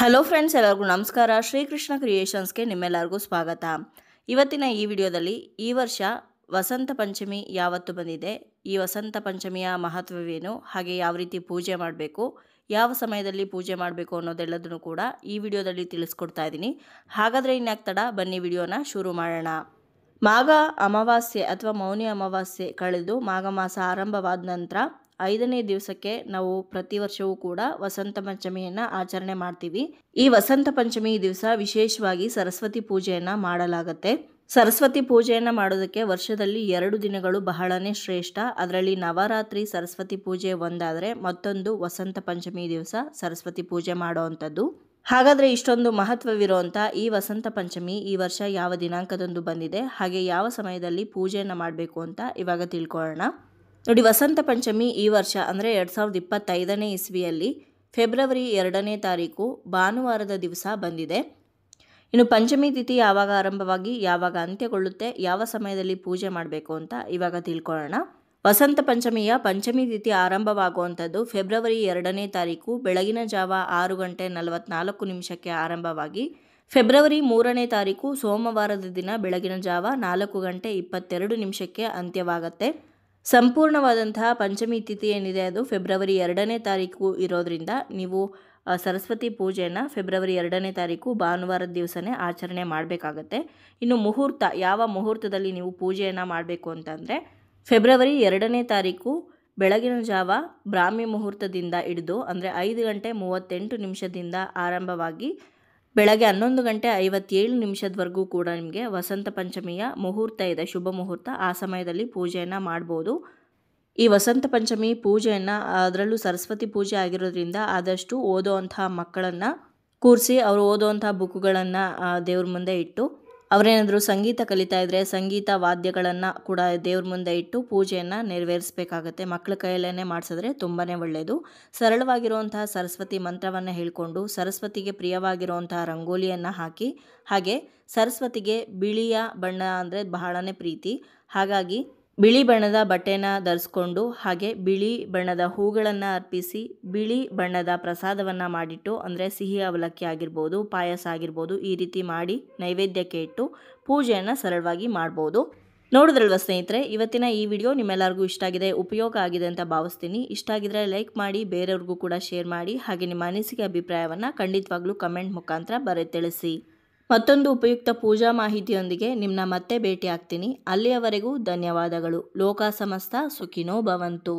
Hello friends, ಎಲ್ಲರಿಗೂ ನಮಸ್ಕಾರ. ಶ್ರೀಕೃಷ್ಣ ಕ್ರಿಯೇಷನ್ಸ್ಗೆ ನಿಮ್ಮೆಲ್ಲರಿಗೂ ಸ್ವಾಗತ. ಇವತ್ತಿನ ಈ ವಿಡಿಯೋದಲ್ಲಿ ಈ ವರ್ಷ ವಸಂತ ಪಂಚಮಿ ಯಾವತ್ತು ಬಂದಿದೆ, ಈ ವಸಂತ ಪಂಚಮಿಯ ಮಹತ್ವವೇನು, ಹಾಗೆ ಯಾವ ರೀತಿ ಪೂಜೆ ಮಾಡಬೇಕು, ಯಾವ ಸಮಯದಲ್ಲಿ ಪೂಜೆ ಮಾಡಬೇಕು ಅನ್ನೋದೆಲ್ಲದನ್ನು ಕೂಡ ಈ ವಿಡಿಯೋದಲ್ಲಿ ತಿಳಿಸ್ಕೊಡ್ತಾ ಇದ್ದೀನಿ. ಹಾಗಾದರೆ ಇನ್ಯಾಕೆ ತಡ, ಬನ್ನಿ ವಿಡಿಯೋನ ಶುರು ಮಾಡೋಣ. ಮಾಘ ಅಮಾವಾಸ್ಯೆ ಅಥವಾ ಮೌನಿ ಅಮಾವಾಸ್ಯೆ ಕಳೆದು ಮಾಘ ಮಾಸ ಆರಂಭವಾದ ನಂತರ 5ನೇ ದಿವಸಕ್ಕೆ ನಾವು ಪ್ರತಿ ವರ್ಷವೂ ಕೂಡ ವಸಂತ ಪಂಚಮಿಯನ್ನು ಆಚರಣೆ ಮಾಡ್ತೀವಿ. ಈ ವಸಂತ ಪಂಚಮಿ ದಿವಸ ವಿಶೇಷವಾಗಿ ಸರಸ್ವತಿ ಪೂಜೆಯನ್ನು ಮಾಡಲಾಗುತ್ತೆ. ಸರಸ್ವತಿ ಪೂಜೆಯನ್ನು ಮಾಡೋದಕ್ಕೆ ವರ್ಷದಲ್ಲಿ 2 ದಿನಗಳು ಬಹಳನೇ ಶ್ರೇಷ್ಠ. ಅದರಲ್ಲಿ ನವರಾತ್ರಿ ಸರಸ್ವತಿ ಪೂಜೆ ಒಂದಾದರೆ ಮತ್ತೊಂದು ವಸಂತ ಪಂಚಮಿ ದಿವಸ ಸರಸ್ವತಿ ಪೂಜೆ ಮಾಡೋವಂಥದ್ದು. ಹಾಗಾದರೆ ಇಷ್ಟೊಂದು ಮಹತ್ವವಿರುವಂಥ ಈ ವಸಂತ ಪಂಚಮಿ ಈ ವರ್ಷ ಯಾವ ದಿನಾಂಕದಂದು ಬಂದಿದೆ, ಹಾಗೆ ಯಾವ ಸಮಯದಲ್ಲಿ ಪೂಜೆಯನ್ನು ಮಾಡಬೇಕು ಅಂತ ಇವಾಗ ತಿಳ್ಕೊಳ್ಳೋಣ. ನೋಡಿ, ವಸಂತ ಪಂಚಮಿ ಈ ವರ್ಷ ಅಂದರೆ 2025ನೇ ಇಸ್ವಿಯಲ್ಲಿ ಫೆಬ್ರವರಿ 2ನೇ ತಾರೀಕು ಭಾನುವಾರದ ದಿವಸ ಬಂದಿದೆ. ಇನ್ನು ಪಂಚಮಿ ತಿಥಿ ಯಾವಾಗ ಆರಂಭವಾಗಿ ಯಾವಾಗ ಅಂತ್ಯಗೊಳ್ಳುತ್ತೆ, ಯಾವ ಸಮಯದಲ್ಲಿ ಪೂಜೆ ಮಾಡಬೇಕು ಅಂತ ಇವಾಗ ತಿಳ್ಕೊಳ್ಳೋಣ. ವಸಂತ ಪಂಚಮಿಯ ಪಂಚಮಿ ತಿಥಿ ಆರಂಭವಾಗುವಂಥದ್ದು ಫೆಬ್ರವರಿ 2ನೇ ತಾರೀಕು ಬೆಳಗಿನ ಜಾವ 6:44 ಆರಂಭವಾಗಿ ಫೆಬ್ರವರಿ 3ನೇ ತಾರೀಕು ಸೋಮವಾರದ ದಿನ ಬೆಳಗಿನ ಜಾವ 4:22 ಅಂತ್ಯವಾಗುತ್ತೆ. ಸಂಪೂರ್ಣವಾದಂತಹ ಪಂಚಮಿ ತಿಥಿ ಏನಿದೆ ಅದು ಫೆಬ್ರವರಿ 2ನೇ ತಾರೀಕು ಇರೋದ್ರಿಂದ ನೀವು ಸರಸ್ವತಿ ಪೂಜೆಯನ್ನು ಫೆಬ್ರವರಿ 2ನೇ ತಾರೀಕು ಭಾನುವಾರದ ದಿವಸನೇ ಆಚರಣೆ ಮಾಡಬೇಕಾಗತ್ತೆ. ಇನ್ನು ಮುಹೂರ್ತ, ಯಾವ ಮುಹೂರ್ತದಲ್ಲಿ ನೀವು ಪೂಜೆಯನ್ನು ಮಾಡಬೇಕು ಅಂತಂದರೆ ಫೆಬ್ರವರಿ 2ನೇ ತಾರೀಕು ಬೆಳಗಿನ ಜಾವ ಬ್ರಾಹ್ಮಿ ಮುಹೂರ್ತದಿಂದ ಹಿಡಿದು ಅಂದರೆ 5:38 ಆರಂಭವಾಗಿ ಬೆಳಗ್ಗೆ 11:57 ಕೂಡ ನಿಮಗೆ ವಸಂತ ಪಂಚಮಿಯ ಮುಹೂರ್ತ ಇದೆ, ಶುಭ ಮುಹೂರ್ತ. ಆ ಸಮಯದಲ್ಲಿ ಪೂಜೆಯನ್ನು ಮಾಡ್ಬೋದು. ಈ ವಸಂತ ಪಂಚಮಿ ಪೂಜೆಯನ್ನು, ಅದರಲ್ಲೂ ಸರಸ್ವತಿ ಪೂಜೆ ಆಗಿರೋದ್ರಿಂದ ಆದಷ್ಟು ಓದೋವಂತಹ ಮಕ್ಕಳನ್ನು ಕೂರಿಸಿ ಅವರು ಓದೋವಂಥ ಬುಕ್ಗಳನ್ನು ದೇವ್ರ ಮುಂದೆ ಇಟ್ಟು, ಅವರೇನಾದರೂ ಸಂಗೀತ ಕಲಿತಾ ಇದ್ದರೆ ಸಂಗೀತ ವಾದ್ಯಗಳನ್ನು ಕೂಡ ದೇವ್ರ ಮುಂದೆ ಇಟ್ಟು ಪೂಜೆಯನ್ನು ನೆರವೇರಿಸಬೇಕಾಗತ್ತೆ. ಮಕ್ಕಳ ಕೈಯಲ್ಲೇ ಮಾಡಿಸಿದ್ರೆ ತುಂಬಾ ಒಳ್ಳೆಯದು. ಸರಳವಾಗಿರುವಂತಹ ಸರಸ್ವತಿ ಮಂತ್ರವನ್ನು ಹೇಳಿಕೊಂಡು ಸರಸ್ವತಿಗೆ ಪ್ರಿಯವಾಗಿರುವಂತಹ ರಂಗೋಲಿಯನ್ನು ಹಾಕಿ, ಹಾಗೆ ಸರಸ್ವತಿಗೆ ಬಿಳಿಯ ಬಣ್ಣ ಅಂದರೆ ಬಹಳನೇ ಪ್ರೀತಿ, ಹಾಗಾಗಿ ಬಿಳಿ ಬಣ್ಣದ ಬಟ್ಟೆನ ಧರಿಸ್ಕೊಂಡು ಹಾಗೆ ಬಿಳಿ ಬಣ್ಣದ ಹೂಗಳನ್ನು ಅರ್ಪಿಸಿ ಬಿಳಿ ಬಣ್ಣದ ಪ್ರಸಾದವನ್ನು ಮಾಡಿಟ್ಟು, ಅಂದರೆ ಸಿಹಿ ಅವಲಕ್ಕಿ ಆಗಿರ್ಬೋದು, ಪಾಯಸ ಆಗಿರ್ಬೋದು, ಈ ರೀತಿ ಮಾಡಿ ನೈವೇದ್ಯಕ್ಕೆ ಇಟ್ಟು ಪೂಜೆಯನ್ನು ಸರಳವಾಗಿ ಮಾಡ್ಬೋದು. ನೋಡಿದ್ರಲ್ವ ಸ್ನೇಹಿತರೆ, ಇವತ್ತಿನ ಈ ವಿಡಿಯೋ ನಿಮ್ಮೆಲ್ಲರಿಗೂ ಇಷ್ಟ ಆಗಿದೆ, ಉಪಯೋಗ ಆಗಿದೆ ಅಂತ ಭಾವಿಸ್ತೀನಿ. ಇಷ್ಟ ಆಗಿದ್ರೆ ಲೈಕ್ ಮಾಡಿ, ಬೇರೆಯವ್ರಿಗೂ ಕೂಡ ಶೇರ್ ಮಾಡಿ, ಹಾಗೆ ನಿಮ್ಮ ಅನಿಸಿಕೆ ಅಭಿಪ್ರಾಯವನ್ನು ಖಂಡಿತವಾಗ್ಲೂ ಕಮೆಂಟ್ ಮುಖಾಂತರ ಬರೆದು ತಿಳಿಸಿ. ಮತ್ತೊಂದು ಉಪಯುಕ್ತ ಪೂಜಾ ಮಾಹಿತಿಯೊಂದಿಗೆ ನಿಮ್ಮನ್ನ ಮತ್ತೆ ಭೇಟಿ ಆಗ್ತೀನಿ. ಅಲ್ಲಿಯವರೆಗೂ ಧನ್ಯವಾದಗಳು. ಲೋಕ ಸಮಸ್ತ ಸುಖಿನೋ ಭವಂತು.